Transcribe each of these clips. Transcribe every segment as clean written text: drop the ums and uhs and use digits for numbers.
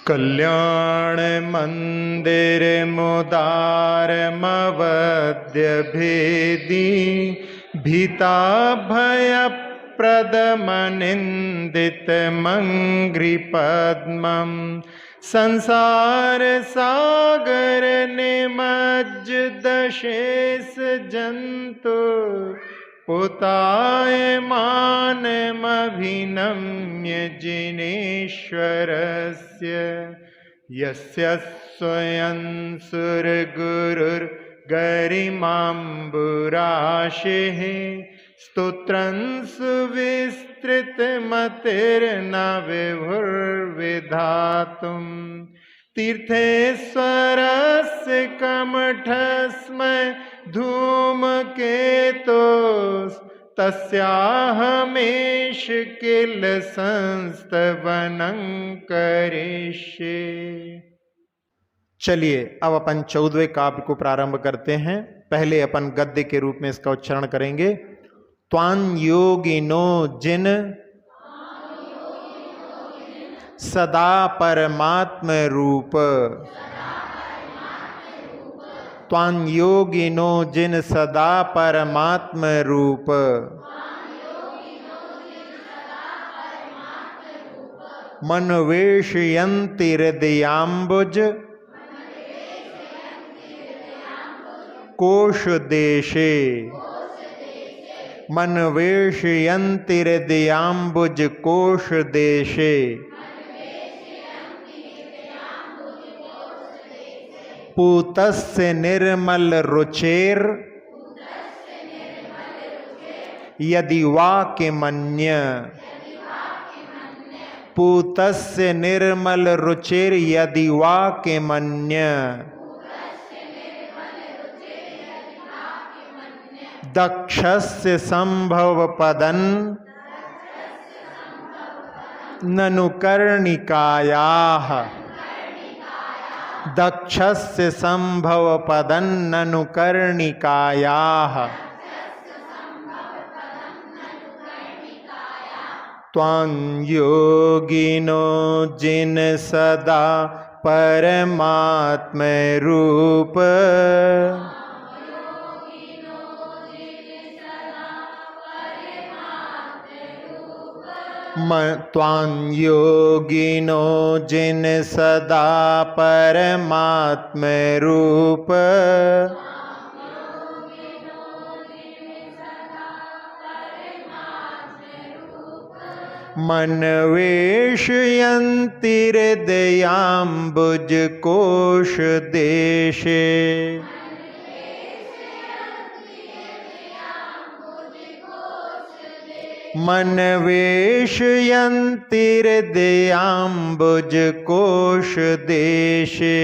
कल्याण मंदिर मुदारमवद्य भेदी भीता भय प्रदमनिंदित मंग्रि पद्मं संसार सागर निमज्जदशेष जंतु पुतायमानमभिनम्य जिनेश्वरस्य यस्य स्वयं सुरगुरुर्गरिमाम्बुराशिः स्तोत्रं सुविस्तृतमतिर्न विभुर्विधातुम् तीर्थेश्वरस्य कमठस्मै धूमकेतोस्तस्याहमेष किल संस्तवनं करिष्ये। चलिए अब अपन 14वें काव्य को प्रारंभ करते हैं। पहले अपन गद्य के रूप में इसका उच्चारण करेंगे। त्वां योगिनो जिन सदा परमात्म रूप, त्वां योगिनो जिन सदा परमात्म रूप, मनवेशयन्ति हृदयाम्बुज कोश देशे, मनवेशयन्ति हृदयाम्बुज कोश देशे, पूतस्य निर्मल रुचेर यदि वाक्यमन्य, पूतस्य निर्मल रुचेर यदि वाक्यमन्य, दक्षस्य संभव पदन ननु कर्णिकायाः, दक्षस्य संभव पदन ननु कर्णिकायाः, त्वां योगिनो जिन सदा परमात्म रूप, त्वां योगिनो जिन सदा परमात्म रूप, मनवेशयन्ति हृदयाम्बुज कोश देशे, मनवेशयन्ति हृदयाम्बुज कोश देशे,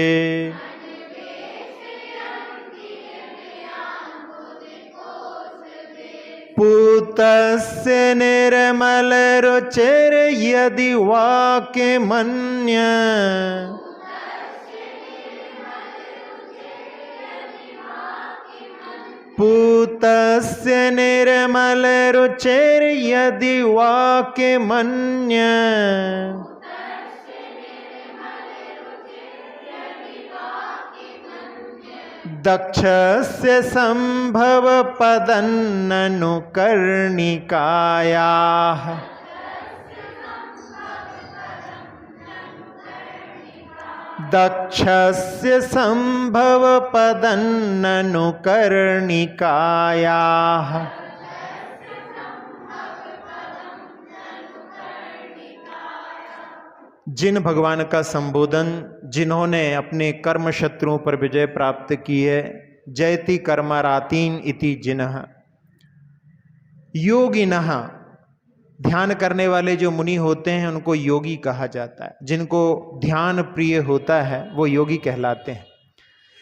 पूतस्य निर्मल रुचिर यदि वाक्यमन्य, पूतस्य निर्मल रुचिर यदि वाक्यमन्य, दक्षस्य संभव पदन्ननु कर्णिकायाः, दक्षस्य संभव पदन्ननु कर्णिकायाः, जिन भगवान का संबोधन, जिन्होंने अपने कर्म शत्रुओं पर विजय प्राप्त की है, जयति कर्मरातीन इति जिनः, योगिनः ध्यान करने वाले जो मुनि होते हैं उनको योगी कहा जाता है। जिनको ध्यान प्रिय होता है वो योगी कहलाते हैं।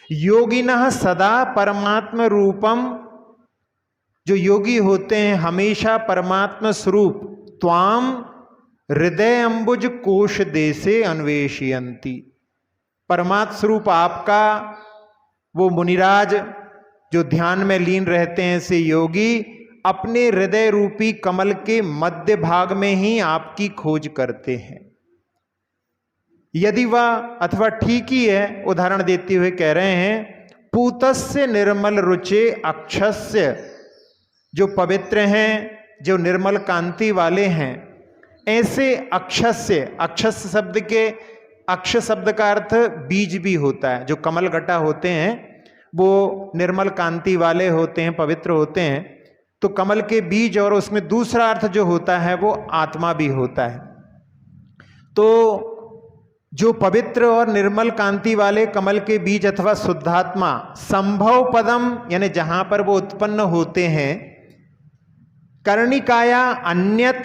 योगिनः सदा परमात्म रूपम, जो योगी होते हैं हमेशा परमात्मा स्वरूप, त्वाम हृदय अंबुज कोश देशे अन्वेषयन्ति, परमात्म स्वरूप आपका वो मुनिराज जो ध्यान में लीन रहते हैं, ऐसे योगी अपने हृदय रूपी कमल के मध्य भाग में ही आपकी खोज करते हैं। यदि वह अथवा ठीक ही है, उदाहरण देते हुए कह रहे हैं पूतस्य निर्मल रुचे अक्षस्य, जो पवित्र हैं, जो निर्मल कांति वाले हैं, ऐसे अक्षस्य, अक्षस्य शब्द के अक्ष शब्द का अर्थ बीज भी होता है। जो कमल घटा होते हैं वो निर्मल कांति वाले होते हैं, पवित्र होते हैं। तो कमल के बीज, और उसमें दूसरा अर्थ जो होता है वो आत्मा भी होता है। तो जो पवित्र और निर्मल कांति वाले कमल के बीज अथवा शुद्धात्मा संभव पदम, यानी जहां पर वो उत्पन्न होते हैं, कर्णिकाया अन्यत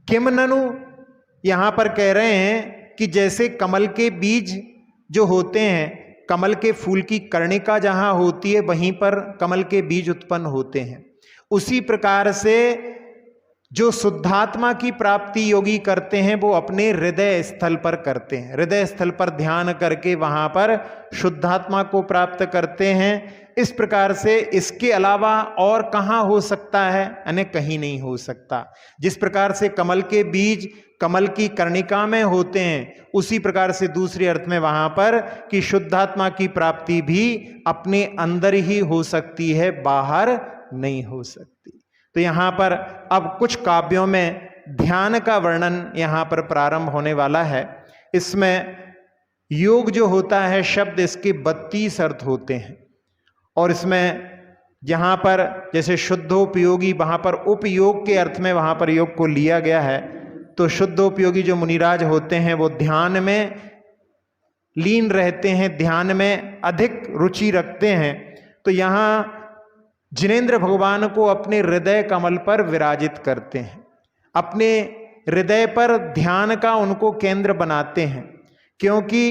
किम ननु, यहां पर कह रहे हैं कि जैसे कमल के बीज जो होते हैं, कमल के फूल की कर्णिका जहां होती है वहीं पर कमल के बीज उत्पन्न होते हैं, उसी प्रकार से जो शुद्धात्मा की प्राप्ति योगी करते हैं वो अपने हृदय स्थल पर करते हैं। हृदय स्थल पर ध्यान करके वहां पर शुद्धात्मा को प्राप्त करते हैं। इस प्रकार से इसके अलावा और कहाँ हो सकता है? यानी कहीं नहीं हो सकता। जिस प्रकार से कमल के बीज कमल की कर्णिका में होते हैं, उसी प्रकार से दूसरे अर्थ में वहां पर कि शुद्धात्मा की प्राप्ति भी अपने अंदर ही हो सकती है, बाहर नहीं हो सकती। तो यहाँ पर अब कुछ काव्यों में ध्यान का वर्णन यहाँ पर प्रारंभ होने वाला है। इसमें योग जो होता है शब्द, इसके 32 अर्थ होते हैं, और इसमें जहाँ पर जैसे शुद्धोपयोगी, वहाँ पर उपयोग के अर्थ में वहाँ पर योग को लिया गया है। तो शुद्धोपयोगी जो मुनिराज होते हैं वो ध्यान में लीन रहते हैं, ध्यान में अधिक रुचि रखते हैं। तो यहाँ जिनेंद्र भगवान को अपने हृदय कमल पर विराजित करते हैं, अपने हृदय पर ध्यान का उनको केंद्र बनाते हैं, क्योंकि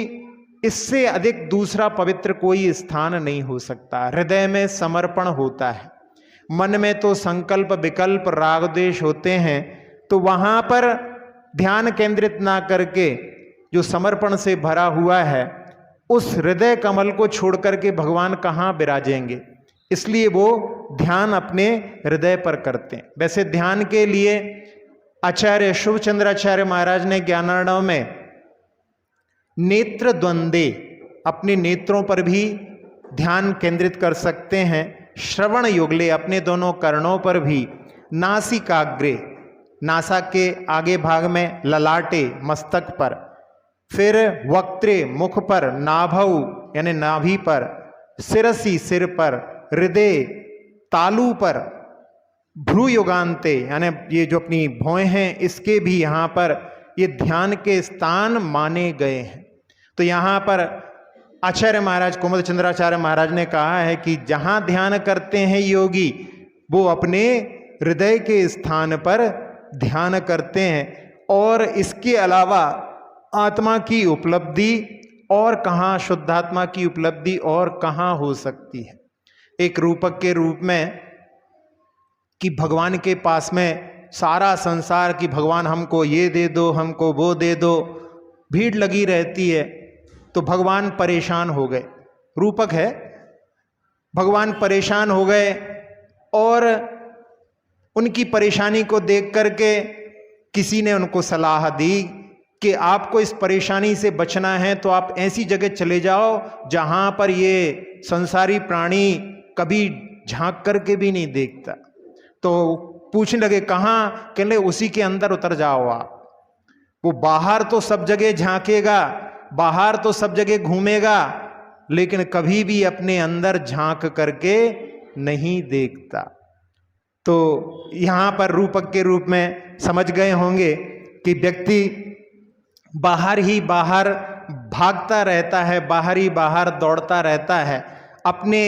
इससे अधिक दूसरा पवित्र कोई स्थान नहीं हो सकता। हृदय में समर्पण होता है, मन में तो संकल्प विकल्प राग द्वेष होते हैं, तो वहां पर ध्यान केंद्रित ना करके जो समर्पण से भरा हुआ है, उस हृदय कमल को छोड़ करके भगवान कहाँ विराजेंगे? इसलिए वो ध्यान अपने हृदय पर करते हैं। वैसे ध्यान के लिए आचार्य शुभचंद्राचार्य महाराज ने ज्ञानार्णव में नेत्र द्वंद्वे, अपने नेत्रों पर भी ध्यान केंद्रित कर सकते हैं। श्रवण युगले, अपने दोनों कर्णों पर भी। नासिकाग्रे, नासा के आगे भाग में, ललाटे मस्तक पर, फिर वक्त्रे मुख पर, नाभौ यानी नाभि पर, शिरसी सिर पर, हृदय तालू पर, भ्रू युगान्ते यानी ये जो अपनी भौएं हैं इसके भी यहाँ पर ये ध्यान के स्थान माने गए हैं। तो यहाँ पर आचार्य महाराज कुमुद चंद्राचार्य महाराज ने कहा है कि जहाँ ध्यान करते हैं योगी, वो अपने हृदय के स्थान पर ध्यान करते हैं। और इसके अलावा आत्मा की उपलब्धि और कहाँ, शुद्धात्मा की उपलब्धि और कहाँ हो सकती है? एक रूपक के रूप में कि भगवान के पास में सारा संसार की भगवान हमको ये दे दो, हमको वो दे दो, भीड़ लगी रहती है। तो भगवान परेशान हो गए, रूपक है, भगवान परेशान हो गए और उनकी परेशानी को देख करके किसी ने उनको सलाह दी कि आपको इस परेशानी से बचना है तो आप ऐसी जगह चले जाओ जहां पर ये संसारी प्राणी कभी झांक करके भी नहीं देखता। तो पूछने लगे कहाँ? कहने उसी के अंदर उतर जाओ आप। वो बाहर तो सब जगह झांकेगा, बाहर तो सब जगह घूमेगा, लेकिन कभी भी अपने अंदर झांक करके नहीं देखता। तो यहाँ पर रूपक के रूप में समझ गए होंगे कि व्यक्ति बाहर ही बाहर भागता रहता है, बाहर ही बाहर दौड़ता रहता है, अपने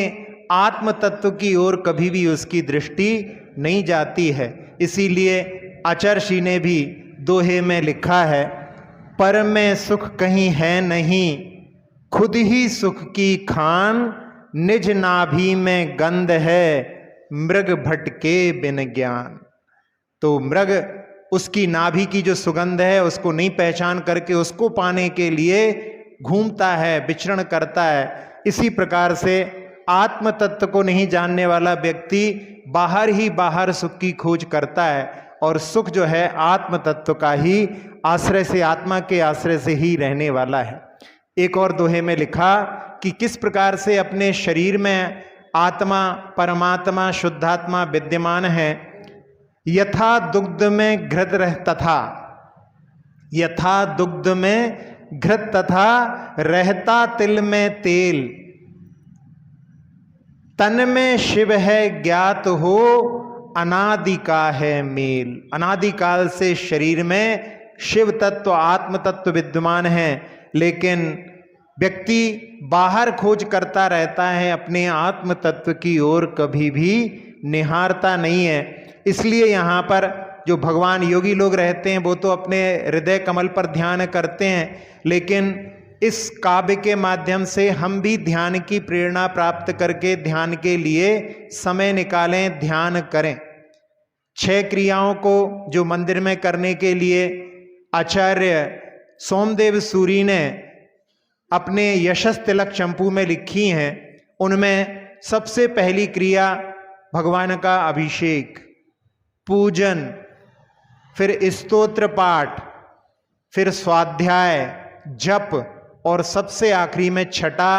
आत्म तत्व की ओर कभी भी उसकी दृष्टि नहीं जाती है। इसीलिए आचार्य ने भी दोहे में लिखा है, पर में सुख कहीं है नहीं, खुद ही सुख की खान, निज नाभि में गंध है, मृग भटके बिन ज्ञान। तो मृग उसकी नाभि की जो सुगंध है उसको नहीं पहचान करके उसको पाने के लिए घूमता है, विचरण करता है। इसी प्रकार से आत्म तत्व को नहीं जानने वाला व्यक्ति बाहर ही बाहर सुख की खोज करता है और सुख जो है आत्म तत्व का ही आश्रय से, आत्मा के आश्रय से ही रहने वाला है। एक और दोहे में लिखा कि किस प्रकार से अपने शरीर में आत्मा, परमात्मा, शुद्धात्मा विद्यमान है। यथा दुग्ध में घृत तथा, यथा दुग्ध में घृत तथा रहता तिल में तेल, तन में शिव है ज्ञात हो अनादि का है मेल। अनादिकाल से शरीर में शिव तत्व, आत्म तत्व विद्यमान है, लेकिन व्यक्ति बाहर खोज करता रहता है, अपने आत्म तत्व की ओर कभी भी निहारता नहीं है। इसलिए यहाँ पर जो भगवान योगी लोग रहते हैं वो तो अपने हृदय कमल पर ध्यान करते हैं, लेकिन इस काव्य के माध्यम से हम भी ध्यान की प्रेरणा प्राप्त करके ध्यान के लिए समय निकालें, ध्यान करें। 6 क्रियाओं को जो मंदिर में करने के लिए आचार्य सोमदेव सूरी ने अपने यशस तिलक चंपू में लिखी हैं, उनमें सबसे पहली क्रिया भगवान का अभिषेक, पूजन, फिर स्तोत्र पाठ, फिर स्वाध्याय, जप, और सबसे आखिरी में छठा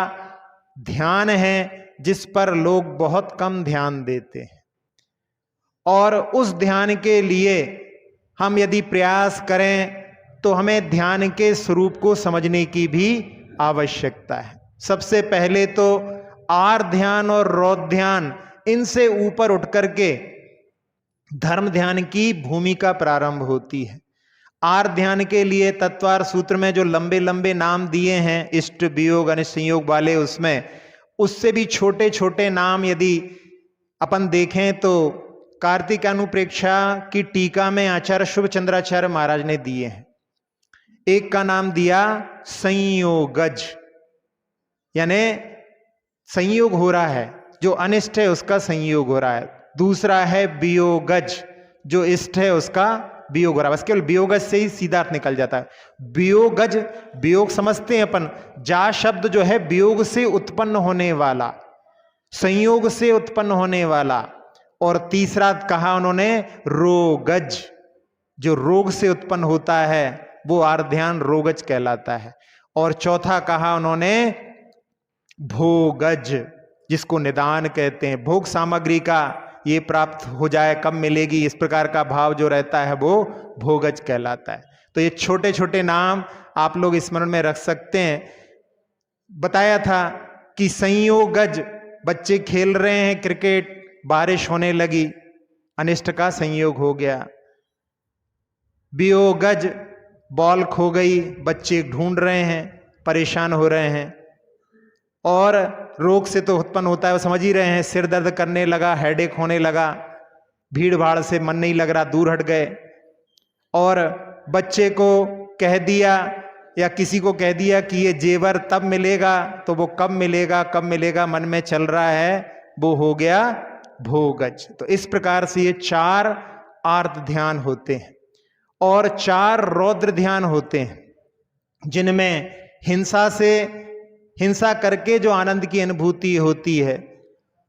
ध्यान है, जिस पर लोग बहुत कम ध्यान देते हैं। और उस ध्यान के लिए हम यदि प्रयास करें तो हमें ध्यान के स्वरूप को समझने की भी आवश्यकता है। सबसे पहले तो आर ध्यान और रौद्र ध्यान, इनसे ऊपर उठ करके धर्म ध्यान की भूमिका प्रारंभ होती है। आर ध्यान के लिए तत्वार सूत्र में जो लंबे लंबे नाम दिए हैं, इष्ट, वियोग, अनिष्ट, संयोग वाले, उसमें उससे भी छोटे छोटे नाम यदि अपन देखें तो कार्तिक अनुप्रेक्षा की टीका में आचार्य शुभ चंद्राचार्य महाराज ने दिए हैं। एक का नाम दिया संयोगज, यानी संयोग हो रहा है, जो अनिष्ट है उसका संयोग हो रहा है। दूसरा है वियोगज, जो इष्ट है उसका वियोग हो रहा है। बस केवल वियोगज से ही सीधा अर्थ निकल जाता है। वियोगज, वियोग समझते हैं अपन, जा शब्द जो है वियोग से उत्पन्न होने वाला, संयोग से उत्पन्न होने वाला। और तीसरा कहा उन्होंने रोगज, जो रोग से उत्पन्न होता है वो आर्ध्यान रोगज कहलाता है। और चौथा कहा उन्होंने भोगज, जिसको निदान कहते हैं, भोग सामग्री का ये प्राप्त हो जाए, कब मिलेगी, इस प्रकार का भाव जो रहता है वो भोगज कहलाता है। तो ये छोटे छोटे नाम आप लोग स्मरण में रख सकते हैं। बताया था कि संयोगज, बच्चे खेल रहे हैं क्रिकेट, बारिश होने लगी, अनिष्ट का संयोग हो गया। वियोगज, बॉल खो गई, बच्चे ढूंढ रहे हैं, परेशान हो रहे हैं। और रोग से तो उत्पन्न होता है, वो समझ ही रहे हैं, सिर दर्द करने लगा, हेडेक होने लगा, भीड़ भाड़ से मन नहीं लग रहा, दूर हट गए। और बच्चे को कह दिया या किसी को कह दिया कि ये जेवर तब मिलेगा, तो वो कब मिलेगा कब मिलेगा मन में चल रहा है, वो हो गया भोगज। तो इस प्रकार से ये 4 आर्त ध्यान होते हैं और 4 रौद्र ध्यान होते हैं, जिनमें हिंसा करके जो आनंद की अनुभूति होती है,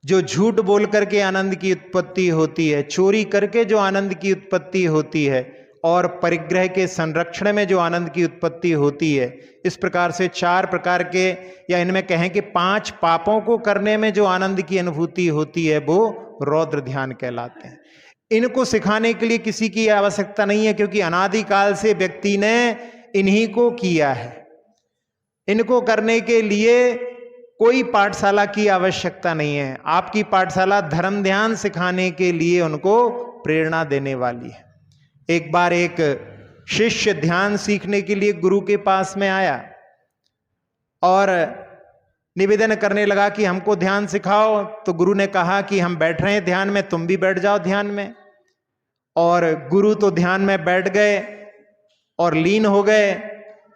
जो झूठ बोल करके आनंद की उत्पत्ति होती है, चोरी करके जो आनंद की उत्पत्ति होती है, और परिग्रह के संरक्षण में जो आनंद की उत्पत्ति होती है। इस प्रकार से 4 प्रकार के, या इनमें कहें कि 5 पापों को करने में जो आनंद की अनुभूति होती है वो रौद्र ध्यान कहलाते हैं। इनको सिखाने के लिए किसी की आवश्यकता नहीं है, क्योंकि अनादिकाल से व्यक्ति ने इन्हीं को किया है। इनको करने के लिए कोई पाठशाला की आवश्यकता नहीं है। आपकी पाठशाला धर्म ध्यान सिखाने के लिए उनको प्रेरणा देने वाली है। एक बार एक शिष्य ध्यान सीखने के लिए गुरु के पास में आया और निवेदन करने लगा कि हमको ध्यान सिखाओ। तो गुरु ने कहा कि हम बैठ रहे हैं ध्यान में, तुम भी बैठ जाओ ध्यान में। और गुरु तो ध्यान में बैठ गए और लीन हो गए,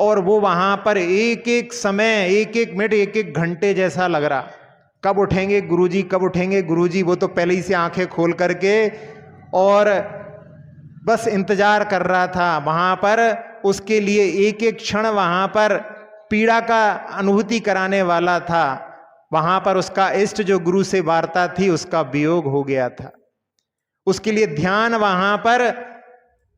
और वो वहां पर एक एक समय, एक एक मिनट, एक एक घंटे जैसा लग रहा, कब उठेंगे गुरुजी, कब उठेंगे गुरुजी। वो तो पहले ही से आंखें खोल करके और बस इंतजार कर रहा था। वहां पर उसके लिए एक एक क्षण वहां पर पीड़ा का अनुभूति कराने वाला था। वहां पर उसका इष्ट जो गुरु से वार्ता थी, उसका वियोग हो गया था। उसके लिए ध्यान वहां पर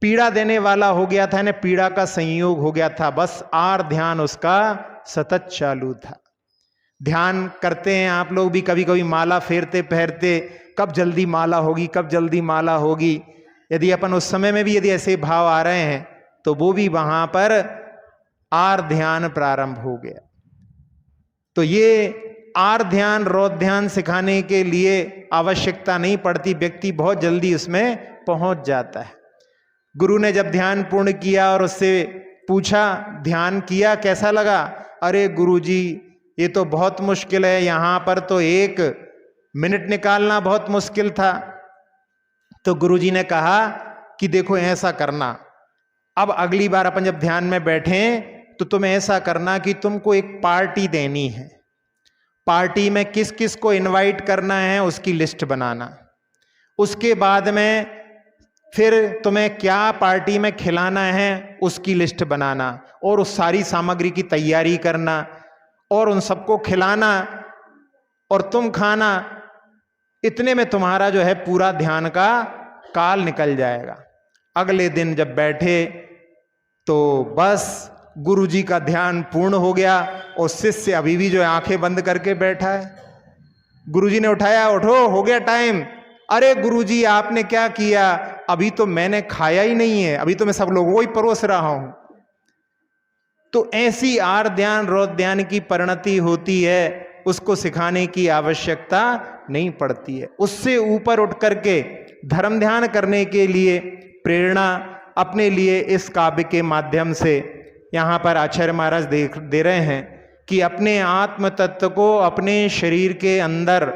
पीड़ा देने वाला हो गया था, यानी पीड़ा का संयोग हो गया था, बस आर ध्यान उसका सतत चालू था। ध्यान करते हैं आप लोग भी कभी कभी, माला फेरते फेरते, कब जल्दी माला होगी, कब जल्दी माला होगी। यदि अपन उस समय में भी यदि ऐसे भाव आ रहे हैं तो वो भी वहां पर आर ध्यान प्रारंभ हो गया। तो ये आर ध्यान रौद्र ध्यान सिखाने के लिए आवश्यकता नहीं पड़ती, व्यक्ति बहुत जल्दी उसमें पहुंच जाता है। गुरु ने जब ध्यान पूर्ण किया और उससे पूछा ध्यान किया कैसा लगा, अरे गुरुजी ये तो बहुत मुश्किल है, यहां पर तो 1 मिनट निकालना बहुत मुश्किल था। तो गुरुजी ने कहा कि देखो ऐसा करना, अब अगली बार अपन जब ध्यान में बैठे तो तुम्हें ऐसा करना कि तुमको एक पार्टी देनी है, पार्टी में किस किस को इनवाइट करना है उसकी लिस्ट बनाना, उसके बाद में फिर तुम्हें क्या पार्टी में खिलाना है उसकी लिस्ट बनाना, और उस सारी सामग्री की तैयारी करना और उन सबको खिलाना और तुम खाना। इतने में तुम्हारा जो है पूरा ध्यान का काल निकल जाएगा। अगले दिन जब बैठे तो बस गुरुजी का ध्यान पूर्ण हो गया और शिष्य अभी भी जो है आंखें बंद करके बैठा है। गुरुजी ने उठाया, उठो हो गया टाइम। अरे गुरुजी आपने क्या किया, अभी तो मैंने खाया ही नहीं है, अभी तो मैं सब लोगों को ही परोस रहा हूं। तो ऐसी आर ध्यान रौद्र ध्यान की परिणति होती है, उसको सिखाने की आवश्यकता नहीं पड़ती है। उससे ऊपर उठ करके धर्म ध्यान करने के लिए प्रेरणा अपने लिए इस काव्य के माध्यम से यहाँ पर आचार्य महाराज दे रहे हैं कि अपने आत्म तत्व को अपने शरीर के अंदर,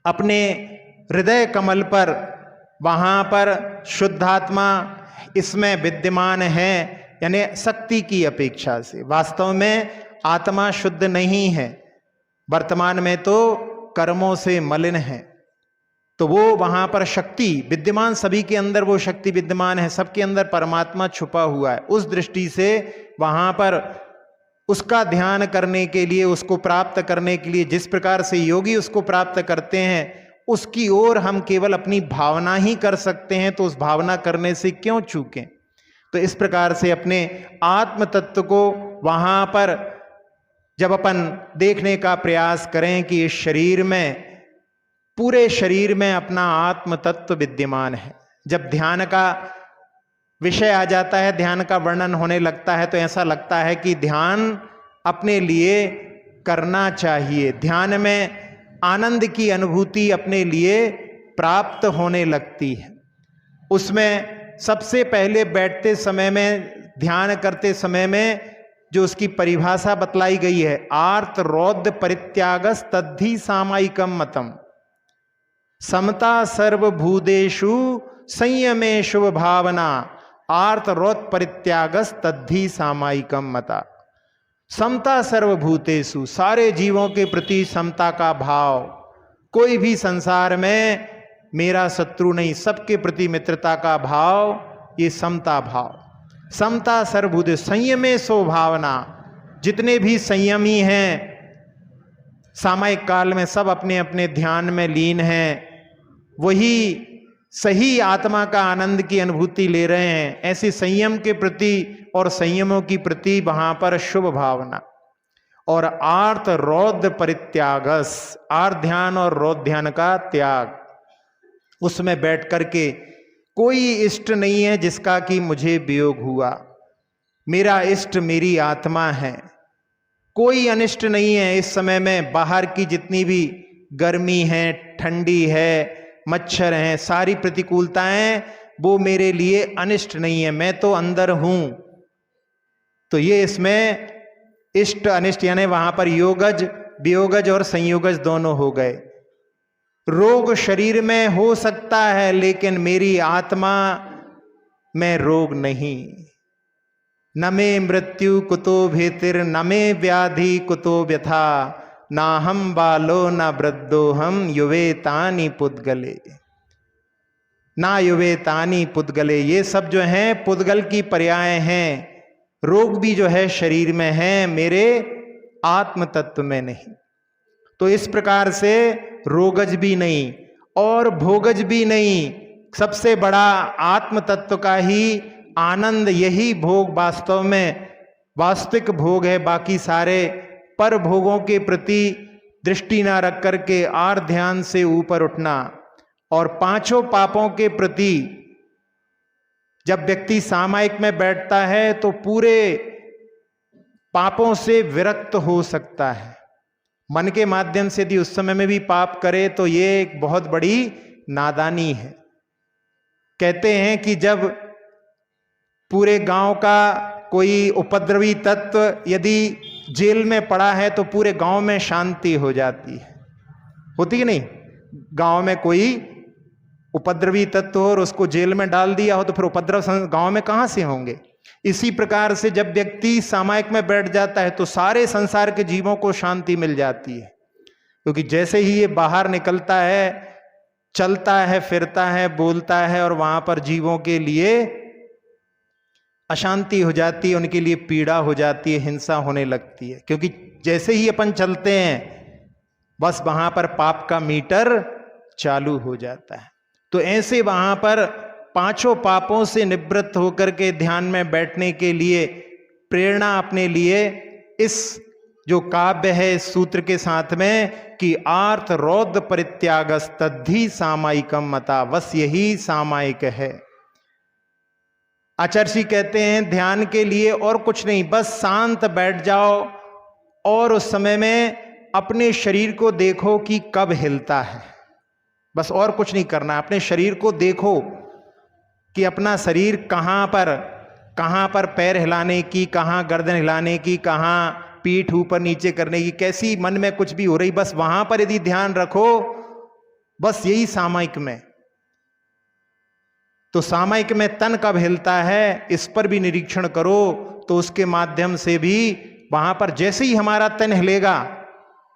अपने हृदय कमल पर, वहाँ पर शुद्धात्मा इसमें विद्यमान है, यानी शक्ति की अपेक्षा से। वास्तव में आत्मा शुद्ध नहीं है, वर्तमान में तो कर्मों से मलिन है। तो वो वहां पर शक्ति विद्यमान, सभी के अंदर वो शक्ति विद्यमान है, सबके अंदर परमात्मा छुपा हुआ है। उस दृष्टि से वहां पर उसका ध्यान करने के लिए, उसको प्राप्त करने के लिए जिस प्रकार से योगी उसको प्राप्त करते हैं, उसकी ओर हम केवल अपनी भावना ही कर सकते हैं। तो उस भावना करने से क्यों चूकें। तो इस प्रकार से अपने आत्म तत्व को वहां पर जब अपन देखने का प्रयास करें कि इस शरीर में, पूरे शरीर में अपना आत्म तत्व विद्यमान है। जब ध्यान का विषय आ जाता है, ध्यान का वर्णन होने लगता है, तो ऐसा लगता है कि ध्यान अपने लिए करना चाहिए, ध्यान में आनंद की अनुभूति अपने लिए प्राप्त होने लगती है। उसमें सबसे पहले बैठते समय में, ध्यान करते समय में जो उसकी परिभाषा बतलाई गई है, आर्त रौद्र परित्यागस तद्धि सामायिकम मतम, समता सर्वभूतेषु संयमे शुभ भावना, आर्त रौद्र परित्यागस तद्धि सामायिकम मता। समता सर्वभूतेषु, सारे जीवों के प्रति समता का भाव, कोई भी संसार में मेरा शत्रु नहीं, सबके प्रति मित्रता का भाव, ये समता भाव। समता सर्वभूत, संयमे सो भावना, जितने भी संयमी हैं सामयिक काल में सब अपने अपने ध्यान में लीन हैं, वही सही आत्मा का आनंद की अनुभूति ले रहे हैं। ऐसे संयम के प्रति और संयमों की प्रति वहां पर शुभ भावना। और आर्त रौद्र परित्यागस, आर्त ध्यान और रौद्र ध्यान का त्याग, उसमें बैठ करके कोई इष्ट नहीं है जिसका कि मुझे वियोग हुआ, मेरा इष्ट मेरी आत्मा है। कोई अनिष्ट नहीं है इस समय में, बाहर की जितनी भी गर्मी है, ठंडी है, मच्छर हैं, सारी प्रतिकूलताएं, वो मेरे लिए अनिष्ट नहीं है, मैं तो अंदर हूं। तो ये इसमें इष्ट अनिष्ट, यानी वहां पर योगज, वियोगज और संयोगज दोनों हो गए। रोग शरीर में हो सकता है, लेकिन मेरी आत्मा में रोग नहीं। न मे मृत्यु कुतो भीतिर, न मे व्याधि कुतो व्यथा, ना हम बालो न वृद्धो हम युवेतानि पुद्गले। ना युवेतानि पुद्गले, ये सब जो हैं पुद्गल की पर्याय हैं। रोग भी जो है शरीर में है, मेरे आत्म तत्व में नहीं। तो इस प्रकार से रोगज भी नहीं और भोगज भी नहीं, सबसे बड़ा आत्म तत्व का ही आनंद, यही भोग वास्तव में वास्तविक भोग है। बाकी सारे पर भोगों के प्रति दृष्टि ना रख करके और ध्यान से ऊपर उठना, और पांचों पापों के प्रति जब व्यक्ति सामायिक में बैठता है तो पूरे पापों से विरक्त हो सकता है। मन के माध्यम से यदि उस समय में भी पाप करे तो ये एक बहुत बड़ी नादानी है। कहते हैं कि जब पूरे गांव का कोई उपद्रवी तत्व यदि जेल में पड़ा है तो पूरे गांव में शांति हो जाती है, होती कि नहीं? गांव में कोई उपद्रवी तत्व हो और उसको जेल में डाल दिया हो तो फिर उपद्रव गांव में कहां से होंगे? इसी प्रकार से जब व्यक्ति सामायिक में बैठ जाता है तो सारे संसार के जीवों को शांति मिल जाती है, क्योंकि जैसे ही ये बाहर निकलता है, चलता है, फिरता है, बोलता है, और वहां पर जीवों के लिए अशांति हो जाती है, उनके लिए पीड़ा हो जाती है, हिंसा होने लगती है। क्योंकि जैसे ही अपन चलते हैं बस वहां पर पाप का मीटर चालू हो जाता है। तो ऐसे वहां पर पांचों पापों से निवृत्त होकर के ध्यान में बैठने के लिए प्रेरणा अपने लिए इस जो काव्य है इस सूत्र के साथ में कि आर्थ रौद्र परित्यागस तद्धि सामायिकम मता, बस यही सामायिक है। आचार्य जी कहते हैं ध्यान के लिए और कुछ नहीं, बस शांत बैठ जाओ और उस समय में अपने शरीर को देखो कि कब हिलता है, बस और कुछ नहीं करना। अपने शरीर को देखो कि अपना शरीर कहाँ पर पैर हिलाने की, कहाँ गर्दन हिलाने की, कहाँ पीठ ऊपर नीचे करने की, कैसी मन में कुछ भी हो रही, बस वहां पर यदि ध्यान रखो, बस यही सामायिक में। तो सामायिक में तन कब हिलता है इस पर भी निरीक्षण करो, तो उसके माध्यम से भी वहां पर जैसे ही हमारा तन हिलेगा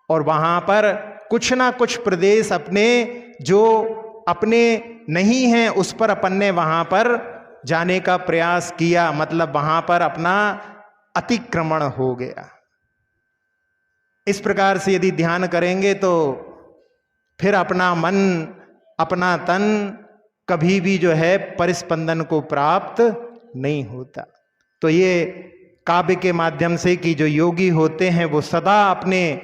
और वहां पर कुछ ना कुछ प्रदेश अपने जो अपने नहीं हैं उस पर अपन ने वहां पर जाने का प्रयास किया, मतलब वहां पर अपना अतिक्रमण हो गया। इस प्रकार से यदि ध्यान करेंगे तो फिर अपना मन, अपना तन कभी भी जो है परिस्पंदन को प्राप्त नहीं होता। तो ये काव्य के माध्यम से कि जो योगी होते हैं वो सदा अपने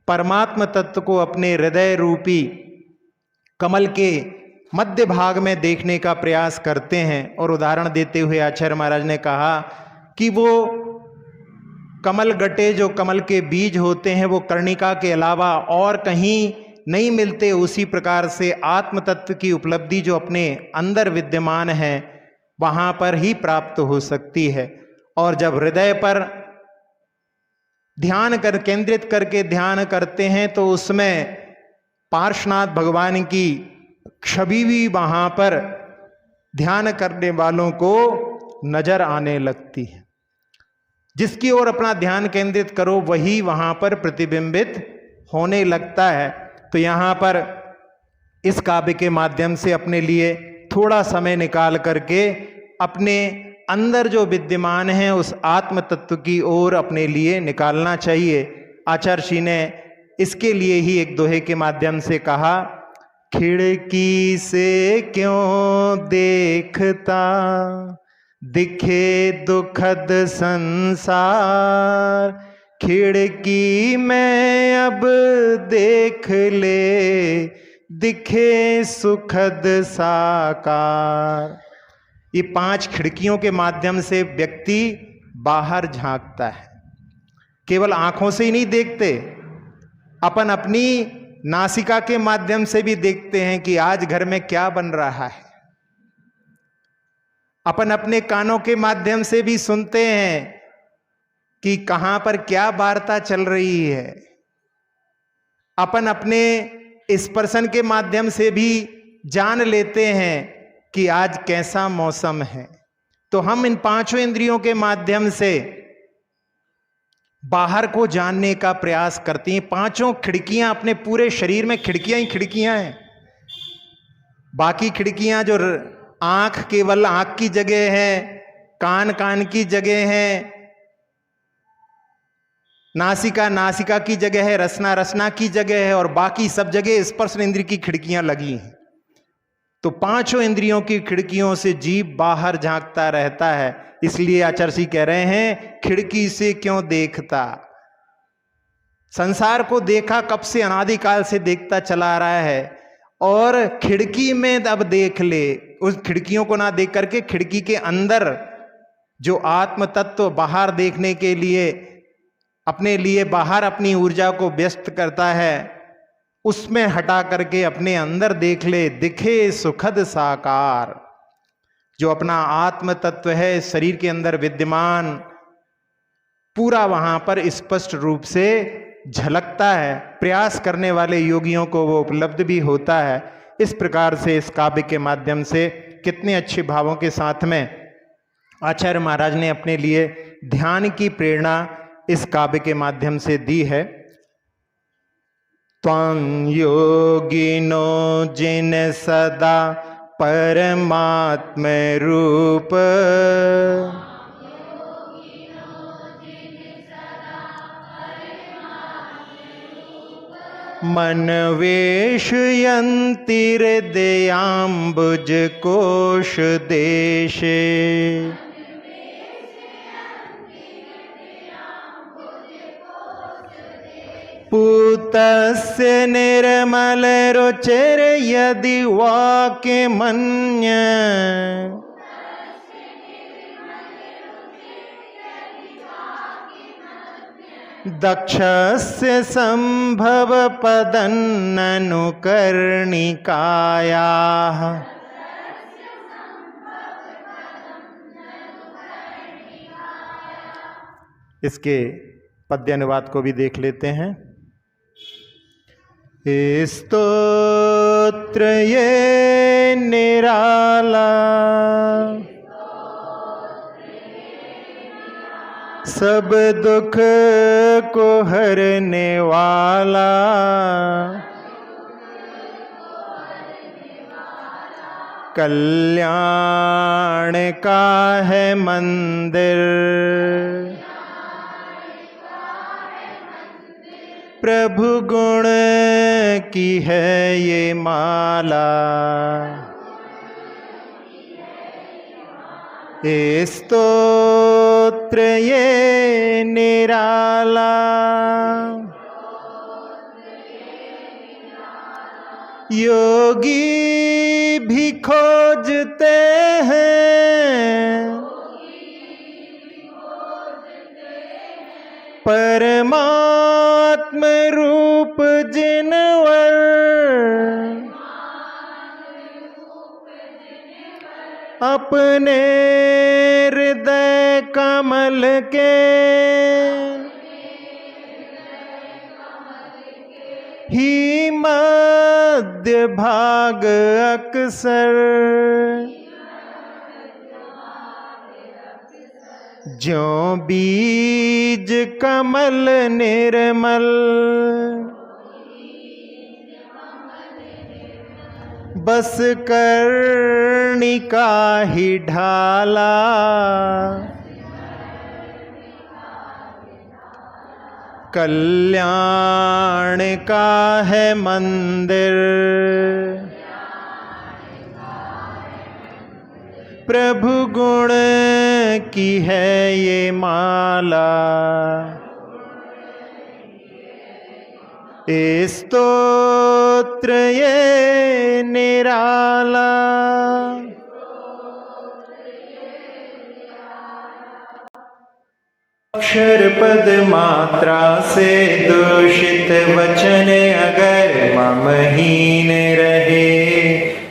परमात्म तत्व को अपने हृदय रूपी कमल के मध्य भाग में देखने का प्रयास करते हैं। और उदाहरण देते हुए आचार्य महाराज ने कहा कि वो कमल गट्टे जो कमल के बीज होते हैं वो कर्णिका के अलावा और कहीं नहीं मिलते। उसी प्रकार से आत्म तत्व की उपलब्धि जो अपने अंदर विद्यमान है वहां पर ही प्राप्त हो सकती है। और जब हृदय पर ध्यान केंद्रित करके ध्यान करते हैं तो उसमें पार्श्वनाथ भगवान की छवि भी वहां पर ध्यान करने वालों को नजर आने लगती है। जिसकी ओर अपना ध्यान केंद्रित करो वही वहां पर प्रतिबिंबित होने लगता है। तो यहां पर इस काव्य के माध्यम से अपने लिए थोड़ा समय निकाल करके अपने अंदर जो विद्यमान है उस आत्म तत्व की ओर अपने लिए निकालना चाहिए। आचार्य जी ने इसके लिए ही एक दोहे के माध्यम से कहा, खिड़की से क्यों देखता दिखे दुखद संसार, खिड़की में अब देख ले दिखे सुखद साकार। ये 5 खिड़कियों के माध्यम से व्यक्ति बाहर झांकता है। केवल आंखों से ही नहीं देखते, अपन अपनी नासिका के माध्यम से भी देखते हैं कि आज घर में क्या बन रहा है। अपन अपने कानों के माध्यम से भी सुनते हैं कि कहां पर क्या वार्ता चल रही है। अपन अपने स्पर्शन के माध्यम से भी जान लेते हैं कि आज कैसा मौसम है। तो हम इन 5 इंद्रियों के माध्यम से बाहर को जानने का प्रयास करती हैं। 5 खिड़कियां अपने पूरे शरीर में खिड़कियां ही खिड़कियां हैं। बाकी खिड़कियां जो आंख केवल आंख की जगह है, कान कान की जगह है, नासिका नासिका की जगह है, रसना रसना की जगह है, और बाकी सब जगह स्पर्श इंद्रिय की खिड़कियां लगी हैं। तो पांचों इंद्रियों की खिड़कियों से जीव बाहर झांकता रहता है। इसलिए आचार्य जी कह रहे हैं, खिड़की से क्यों देखता। संसार को देखा कब से, अनादिकाल से देखता चला आ रहा है, और खिड़की में अब देख ले। उस खिड़कियों को ना देख करके खिड़की के अंदर जो आत्म तत्व बाहर देखने के लिए अपने लिए बाहर अपनी ऊर्जा को व्यस्त करता है, उसमें हटा करके अपने अंदर देख ले। दिखे सुखद साकार, जो अपना आत्म तत्व है शरीर के अंदर विद्यमान, पूरा वहां पर स्पष्ट रूप से झलकता है। प्रयास करने वाले योगियों को वो उपलब्ध भी होता है। इस प्रकार से इस काव्य के माध्यम से कितने अच्छे भावों के साथ में आचार्य महाराज ने अपने लिए ध्यान की प्रेरणा इस काव्य के माध्यम से दी है। त्वं योगिनो जिन सदा परमात्म रूप, मन वेशयन्ति हृदयाम्बुज कोश देशे, पूतस्य निर्मल रुचिर यदि वाक्यमन्य, दक्षस्य संभव पदन्ननुकर्णिकायाः। इसके पद्य अनुवाद को भी देख लेते हैं। स्तोत्र ये निराला, सब दुख को हरने वाला, कल्याण का है मंदिर, प्रभु गुण की है ये माला, स्तोत्र ये निराला, योगी भी खोजते हैं परमात्म रूप जिनवर, अपने हृदय कमल के ही मध्य भाग अक्सर, ज्यों बीज कमल निर्मल, बस कर्णिका ही ढाला, कल्याण का है मंदिर, प्रभु गुण की है ये माला, स्तोत्र ये निराला। अक्षर पद मात्रा से दूषित वचन अगर ममहीन रहे,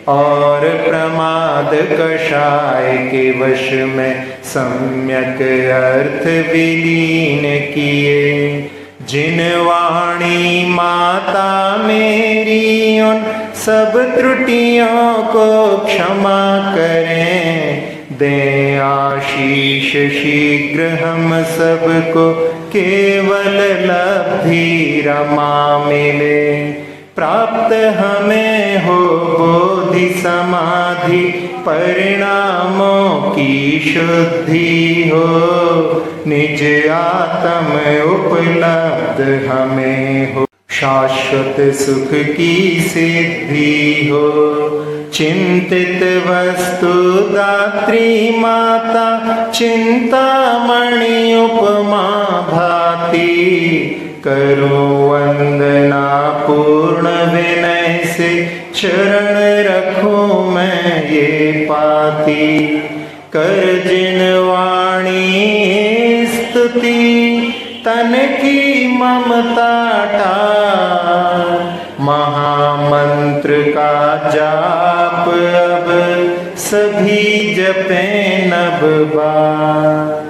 और प्रमाद कषाय के वश में सम्यक अर्थ विलीन किए, जिन वाणी माता मेरी उन सब त्रुटियों को क्षमा करें, दें आशीष शीघ्र हम सबको केवल लब्धि रमा मिले, प्राप्त हमें हो बोधि समाधि परिणामों की शुद्धि हो, निज आत्म उपलब्ध हमें हो, शाश्वत सुख की सिद्धि हो, चिंतित वस्तु दात्री माता चिंतामणि उपमा भाती। करो वंदना पूर्ण विनय से चरण रखूं मैं ये पाती। कर जिन वाणी स्तुति तन की ममता टार। महामंत्र का जाप अब सभी जपें नभ बार।